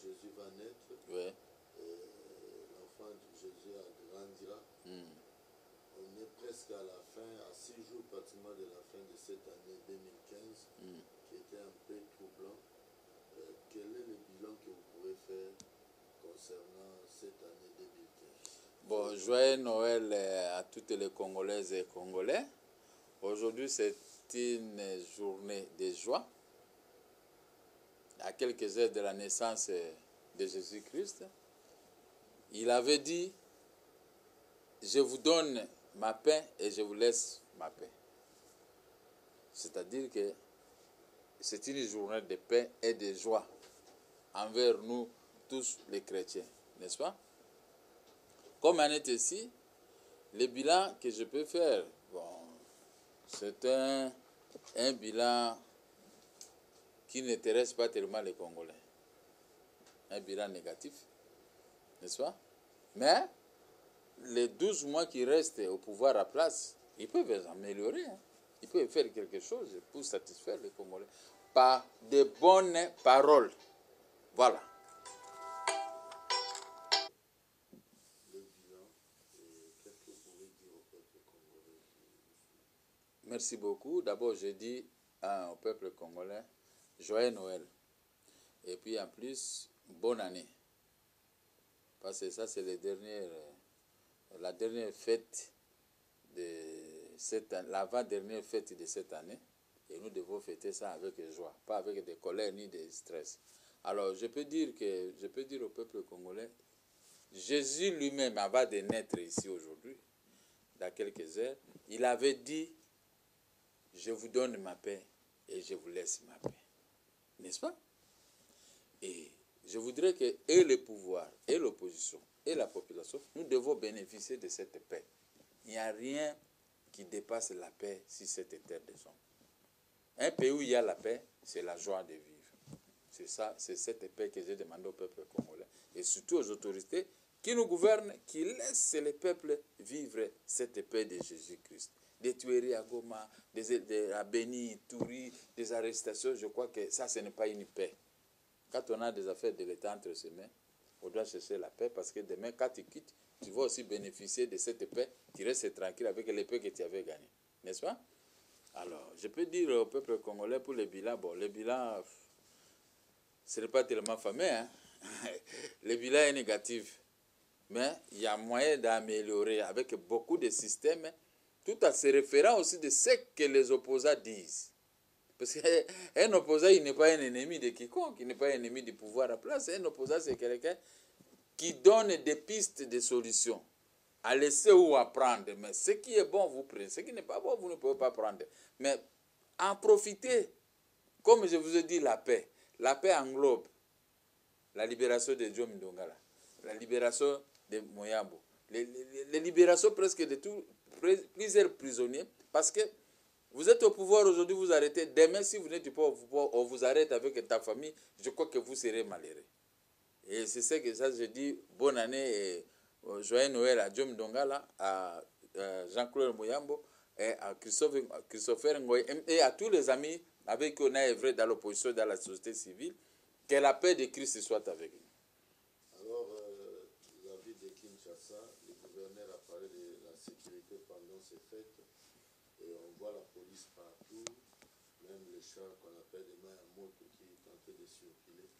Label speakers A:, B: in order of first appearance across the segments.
A: Jésus va naître.
B: Oui.
A: L'enfant de Jésus grandira. On est presque à la fin, à 6 jours pratiquement de la fin de cette année 2015, qui était un peu troublant. Quel est le bilan que vous pouvez faire concernant cette année 2015?
B: Bon, joyeux Noël à toutes les Congolaises et Congolais. Aujourd'hui, c'est une journée de joie. À quelques heures de la naissance de Jésus-Christ, il avait dit, je vous donne ma paix et je vous laisse ma paix. C'est-à-dire que c'est une journée de paix et de joie envers nous tous les chrétiens, n'est-ce pas? Comme on est ici, le bilan que je peux faire, bon, c'est un bilan qui n'intéresse pas tellement les Congolais. Un bilan négatif, n'est-ce pas? Mais les 12 mois qui restent au pouvoir à place, ils peuvent améliorer. Hein. Ils peuvent faire quelque chose pour satisfaire les Congolais. Par de bonnes paroles. Voilà.
A: Le bilan, qu'est-ce que vous pouvez dire au peuple congolais?
B: Merci beaucoup. D'abord, je dis au peuple congolais, joyeux Noël. Et puis en plus, bonne année. Parce que ça, c'est la dernière fête de cette année, l'avant-dernière fête de cette année. Et nous devons fêter ça avec joie, pas avec des colères ni des stress. Alors, je peux dire au peuple congolais, Jésus lui-même, avant de naître ici aujourd'hui, dans quelques heures, il avait dit, je vous donne ma paix et je vous laisse ma paix. N'est-ce pas? Et je voudrais que et le pouvoir, et l'opposition, et la population, nous devons bénéficier de cette paix. Il n'y a rien qui dépasse la paix si cette terre descend. Un pays où il y a la paix, c'est la joie de vivre. C'est ça, c'est cette paix que j'ai demandé au peuple congolais. Et surtout aux autorités qui nous gouvernent, qui laissent les peuples vivre cette paix de Jésus-Christ. Des tueries à Goma, à Beni, Touri, des arrestations, je crois que ça, ce n'est pas une paix. Quand on a des affaires de l'État entre ses mains, on doit chercher la paix parce que demain, quand tu quittes, tu vas aussi bénéficier de cette paix. Tu restes tranquille avec les paix que tu avais gagnées. N'est-ce pas? Alors, je peux dire au peuple congolais pour le bilan, bon, le bilan, ce n'est pas tellement fameux, hein? Le bilan est négatif. Mais il y a moyen d'améliorer avec beaucoup de systèmes, tout en se référant aussi de ce que les opposants disent. Parce qu'un opposant, il n'est pas un ennemi de quiconque, il n'est pas un ennemi du pouvoir à place. Un opposant, c'est quelqu'un qui donne des pistes de solutions, à laisser ou à prendre. Mais ce qui est bon, vous prenez. Ce qui n'est pas bon, vous ne pouvez pas prendre. Mais en profitez. Comme je vous ai dit, la paix. La paix englobe la libération de Joe Ndongala, la libération de Moyambo, les libérations presque de plusieurs prisonniers, parce que vous êtes au pouvoir aujourd'hui, vous arrêtez. Demain, si vous n'êtes pas au pouvoir, on vous arrête avec ta famille, je crois que vous serez malheureux. Et c'est ça que ça, je dis, bonne année et joyeux Noël à Joe Ndongala, à Jean-Claude Moyambo, et à Christopher Ngoy, et à tous les amis avec qui on a œuvré dans l'opposition, dans la société civile. Que la paix de Christ soit avec nous.
A: Alors, la ville de Kinshasa, le gouverneur a parlé de la sécurité pendant ces fêtes. Et on voit la police partout, même les chars qu'on appelle des mains à moto qui tentaient de circuler.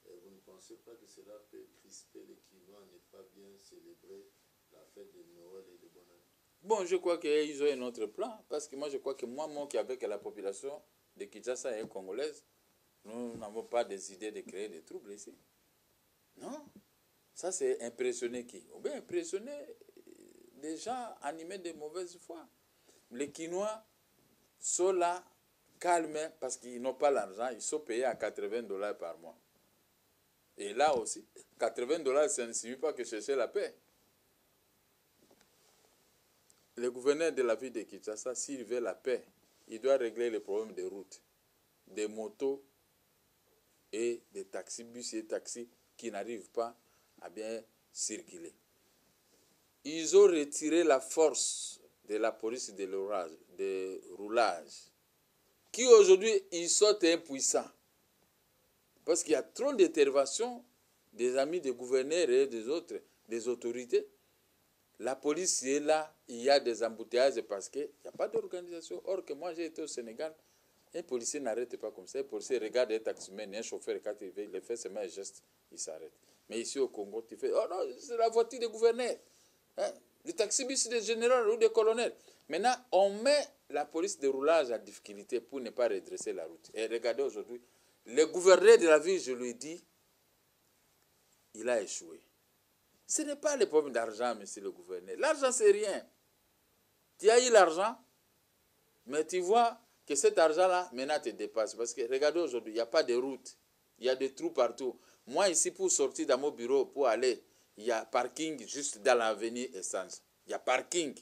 A: Et vous ne pensez pas que cela peut crisper les Kinois à ne pas bien célébrer la fête de Noël et de bonne année?
B: Bon, je crois qu'ils ont un autre plan, parce que moi je crois que moi qui avec la population de Kinshasa et congolaise, nous n'avons pas des idées de créer des troubles ici. Non. Ça, c'est impressionner qui? Ou bien impressionner des gens animés de mauvaise foi. Les Quinois sont là, calmes, parce qu'ils n'ont pas l'argent. Ils sont payés à $80 par mois. Et là aussi, $80, ça ne signifie pas que chercher la paix. Le gouverneur de la ville de Kinshasa, s'il veut la paix, il doit régler les problèmes des routes, des motos, et des taxis, bus et taxis qui n'arrivent pas à bien circuler. Ils ont retiré la force de la police de roulage, qui aujourd'hui, ils sont impuissants. Parce qu'il y a trop d'interventions des amis des gouverneurs et des autres, des autorités. La police est là, il y a des embouteillages parce qu'il n'y a pas d'organisation. Or que moi j'ai été au Sénégal, un policier n'arrête pas comme ça. Un policier regarde un taximène, un chauffeur, quand il fait seulement un geste, il s'arrête. Mais ici au Congo, tu fais, oh non, c'est la voiture des gouverneurs. Hein? Le taxi-bus des généraux ou des colonels. Maintenant, on met la police de roulage en difficulté pour ne pas redresser la route. Et regardez aujourd'hui, le gouverneur de la ville, je lui ai dit, il a échoué. Ce n'est pas le problème d'argent, monsieur le gouverneur. L'argent, c'est rien. Tu as eu l'argent, mais tu vois que cet argent-là, maintenant, te dépasse. Parce que regardez aujourd'hui, il n'y a pas de route. Il y a des trous partout. Moi, ici, pour sortir dans mon bureau, pour aller, il y a parking juste dans l'avenue Essence. Il y a parking.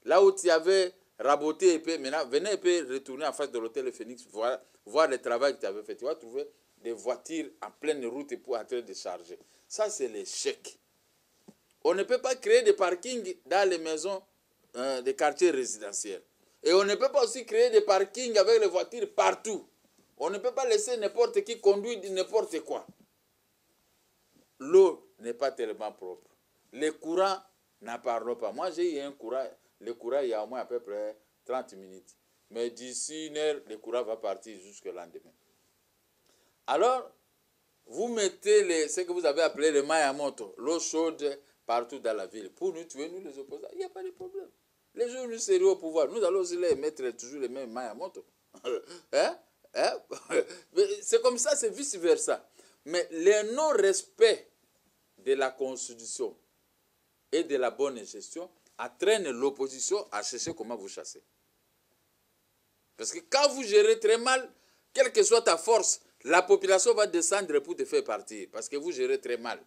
B: Là où tu avais raboté un peu, maintenant, venez un peu retourner en face de l'hôtel Phoenix, voir le travail que tu avais fait. Tu vas trouver des voitures en pleine route pour en train de charger. Ça, c'est l'échec. On ne peut pas créer des parkings dans les maisons des quartiers résidentiels. Et on ne peut pas aussi créer des parkings avec les voitures partout. On ne peut pas laisser n'importe qui conduire n'importe quoi. L'eau n'est pas tellement propre. Les courants n'en parlons pas. Moi, j'ai eu un courant, le courant, il y a au moins à peu près 30 minutes. Mais d'ici une heure, le courant va partir jusqu'au lendemain. Alors, vous mettez ce que vous avez appelé le Mayamoto, l'eau chaude partout dans la ville. Pour nous tuer, nous les opposants, il n'y a pas de problème. Les gens nous seront au pouvoir. Nous allons aussi les mettre toujours les mêmes Mayamoto. Hein? Hein? C'est comme ça, c'est vice-versa. Mais le non-respect de la Constitution et de la bonne gestion entraîne l'opposition à chercher comment vous chasser. Parce que quand vous gérez très mal, quelle que soit ta force, la population va descendre pour te faire partir. Parce que vous gérez très mal.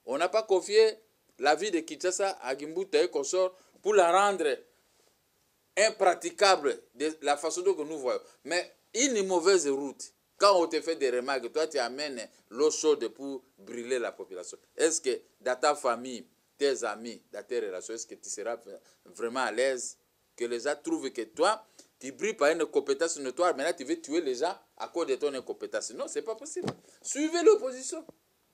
B: On n'a pas confié la vie de Kinshasa à Gimbuta et consort pour la rendre impraticable de la façon dont nous voyons. Mais une mauvaise route, quand on te fait des remarques, toi tu amènes l'eau chaude pour brûler la population. Est-ce que dans ta famille, tes amis, dans tes relations, est-ce que tu seras vraiment à l'aise que les gens trouvent que toi, tu brilles par une compétence notoire, maintenant tu veux tuer les gens à cause de ton incompétence? Non, ce n'est pas possible. Suivez l'opposition.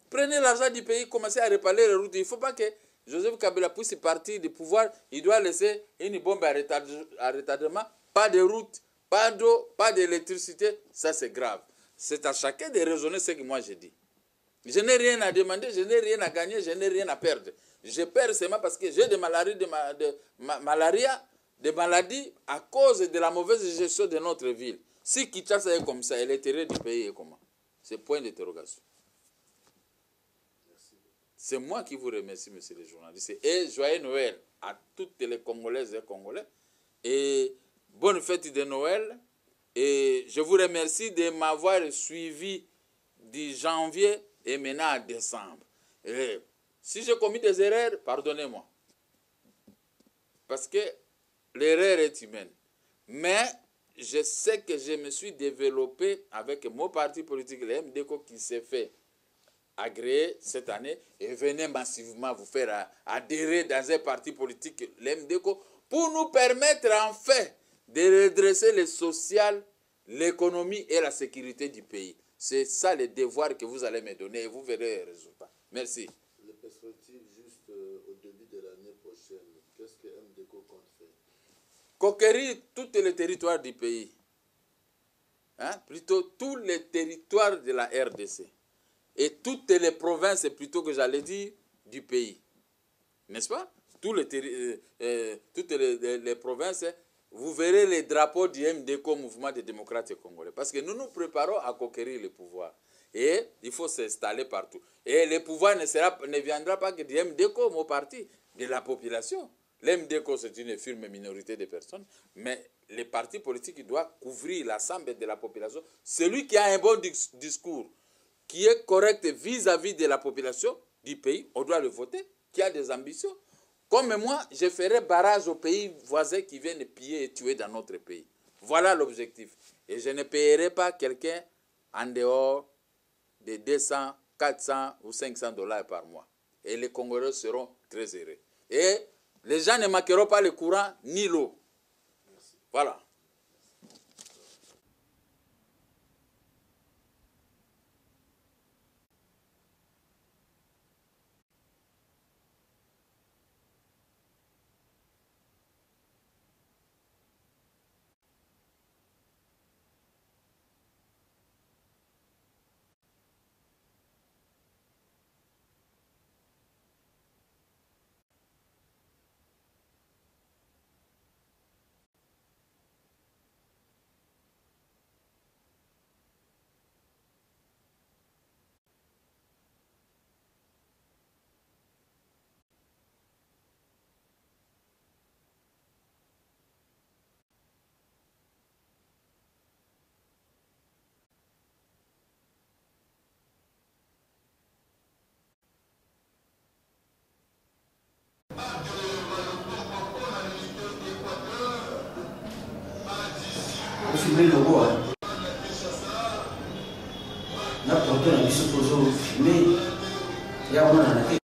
B: Prenez l'argent du pays, commencez à réparer les routes. Il ne faut pas que Joseph Kabila puisse partir du pouvoir. Il doit laisser une bombe à retardement. Pas de route, pas d'eau, pas d'électricité. Ça, c'est grave. C'est à chacun de raisonner ce que moi je dis. Je n'ai rien à demander, je n'ai rien à gagner, je n'ai rien à perdre. Je perds seulement parce que j'ai des maladies à cause de la mauvaise gestion de notre ville. Si Kinshasa est comme ça, et l'intérêt du pays est comment? C'est point d'interrogation. C'est moi qui vous remercie, monsieur le journaliste. Et joyeux Noël à toutes les Congolaises et Congolais. Et bonne fête de Noël. Et je vous remercie de m'avoir suivi du janvier et maintenant à décembre. Et si j'ai commis des erreurs, pardonnez-moi. Parce que l'erreur est humaine. Mais je sais que je me suis développé avec mon parti politique, le MDECO, qui s'est fait agréer cette année et venez massivement vous faire adhérer dans un parti politique, l'MDECO, pour nous permettre enfin de redresser le social, l'économie et la sécurité du pays. C'est ça le devoir que vous allez me donner et vous verrez les résultats. Merci.
A: Les perspectives juste au début de l'année prochaine, qu'est-ce que MDECO compte faire?
B: Conquérir tous les territoires du pays. Hein? Plutôt tous les territoires de la RDC. Et toutes les provinces, plutôt que j'allais dire, du pays. N'est-ce pas? Toutes les provinces, vous verrez les drapeaux du MDECO, Mouvement des démocrates congolais. Parce que nous nous préparons à conquérir le pouvoir. Et il faut s'installer partout. Et le pouvoir ne viendra pas que du MDECO, mon parti, de la population. L'MDECO, c'est une firme minorité de personnes, mais les partis politiques doivent couvrir l'ensemble de la population. Celui qui a un bon discours, qui est correct vis-à-vis de la population du pays, on doit le voter, qui a des ambitions. Comme moi, je ferai barrage aux pays voisins qui viennent piller et tuer dans notre pays. Voilà l'objectif. Et je ne payerai pas quelqu'un en dehors de 200, 400 ou 500 $ par mois. Et les Congolais seront très heureux. Et les gens ne manqueront pas le courant ni l'eau. Voilà.
C: filmer le roi. Na tonton na biso pozo filmer. Ya mwana na te.